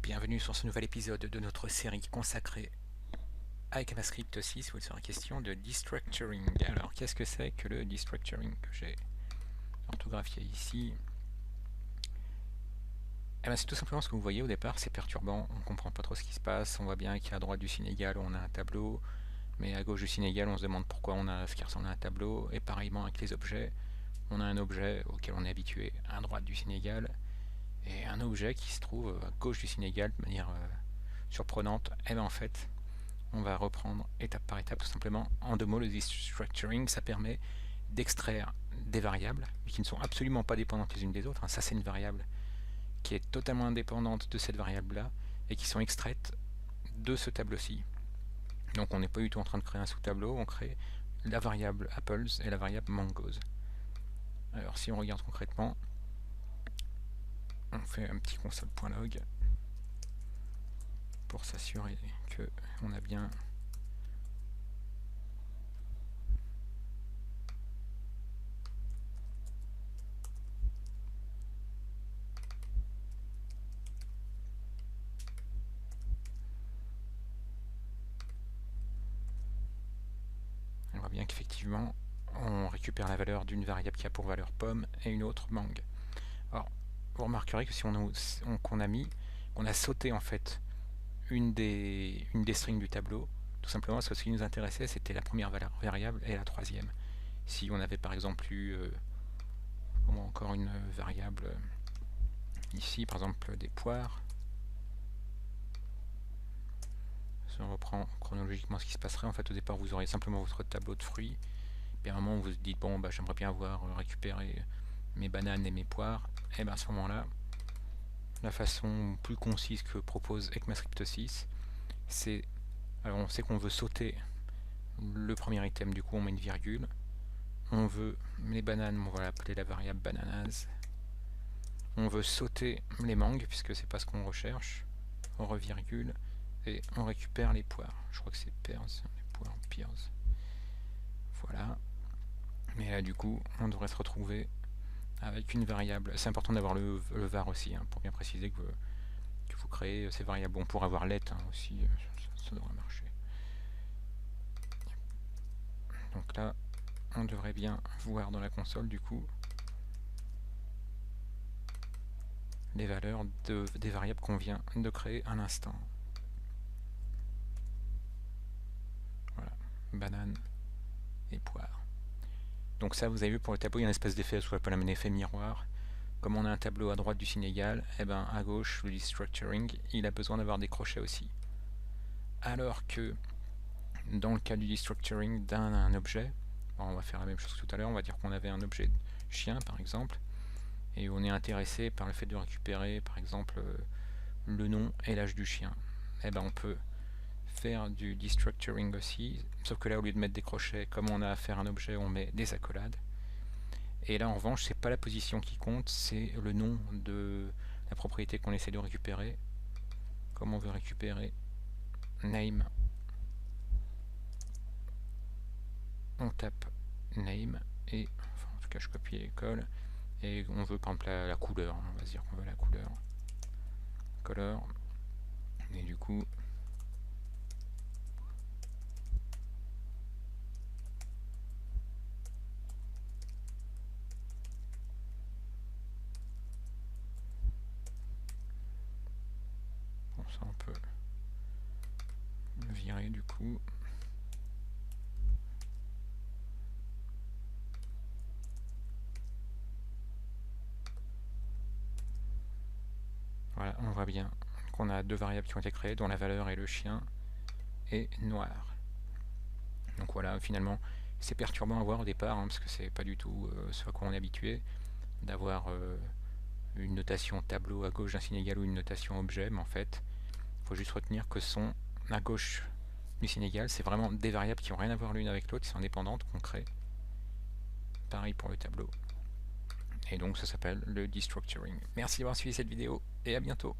Bienvenue sur ce nouvel épisode de notre série consacrée à ECMAScript 6 où il sera question de destructuring. Alors qu'est-ce que c'est que le destructuring que j'ai orthographié ici? C'est tout simplement ce que vous voyez au départ, c'est perturbant, on ne comprend pas trop ce qui se passe, on voit bien qu'à droite du signe égal on a un tableau, mais à gauche du signe égal on se demande pourquoi on a ce qui ressemble à un tableau, et pareillement avec les objets, on a un objet auquel on est habitué à droite du signe égal, et un objet qui se trouve à gauche du signe égal de manière surprenante. Et bien en fait, on va reprendre étape par étape tout simplement. En deux mots, le destructuring, ça permet d'extraire des variables, mais qui ne sont absolument pas dépendantes les unes des autres. Ça, c'est une variable qui est totalement indépendante de cette variable-là, et qui sont extraites de ce tableau-ci. Donc on n'est pas du tout en train de créer un sous-tableau, on crée la variable apples et la variable mangoes. Alors si on regarde concrètement, on fait un petit console.log pour s'assurer que on a bien on voit bien qu'effectivement on récupère la valeur d'une variable qui a pour valeur pomme et une autre mangue. Alors vous remarquerez que si qu'on a sauté en fait une des strings du tableau, tout simplement parce que ce qui nous intéressait c'était la première variable et la troisième. Si on avait par exemple eu encore une variable ici, par exemple des poires, si on reprend chronologiquement ce qui se passerait, en fait au départ vous auriez simplement votre tableau de fruits, puis à un moment vous vous dites bon bah j'aimerais bien avoir récupéré mes bananes et mes poires, et bien à ce moment là la façon plus concise que propose ECMAScript 6, c'est, alors on sait qu'on veut sauter le premier item, du coup on met une virgule, on veut les bananes, on va l'appeler la variable bananas, on veut sauter les mangues puisque c'est pas ce qu'on recherche, on revirgule et on récupère les poires, je crois que c'est pears, les poires pears, voilà, mais là du coup on devrait se retrouver avec une variable. C'est important d'avoir le var aussi, pour bien préciser que vous créez ces variables. Bon, pour avoir let aussi, ça devrait marcher. Donc là, on devrait bien voir dans la console, du coup, les valeurs des variables qu'on vient de créer à l'instant. Voilà, banane et poire. Donc ça, vous avez vu pour le tableau, il y a une espèce d'effet, ce qu'on appelle un effet miroir. Comme on a un tableau à droite du signe égal, et ben à gauche, le destructuring, il a besoin d'avoir des crochets aussi. Alors que dans le cas du destructuring d'un objet, on va faire la même chose que tout à l'heure, on va dire qu'on avait un objet chien par exemple, et on est intéressé par le fait de récupérer par exemple le nom et l'âge du chien. Et ben on peut faire du destructuring aussi, sauf que là au lieu de mettre des crochets, comme on a à faire un objet, on met des accolades. Et là en revanche, c'est pas la position qui compte, c'est le nom de la propriété qu'on essaie de récupérer. Comme on veut récupérer name, on tape name et enfin, en tout cas je copie et colle, et on veut par exemple la couleur, on va dire qu'on veut la couleur color, et du coup bon, ça on peut le virer du coup. Voilà, on voit bien qu'on a deux variables qui ont été créées, dont la valeur est le chien et noir. Donc voilà, finalement, c'est perturbant à voir au départ, parce que c'est pas du tout ce à quoi on est habitué, d'avoir une notation tableau à gauche d'un signe égal ou une notation objet, mais en fait, il faut juste retenir que sont à gauche du signe égal, c'est vraiment des variables qui n'ont rien à voir l'une avec l'autre, qui sont indépendantes, qu'on crée. Pareil pour le tableau. Et donc ça s'appelle le destructuring. Merci d'avoir suivi cette vidéo et à bientôt.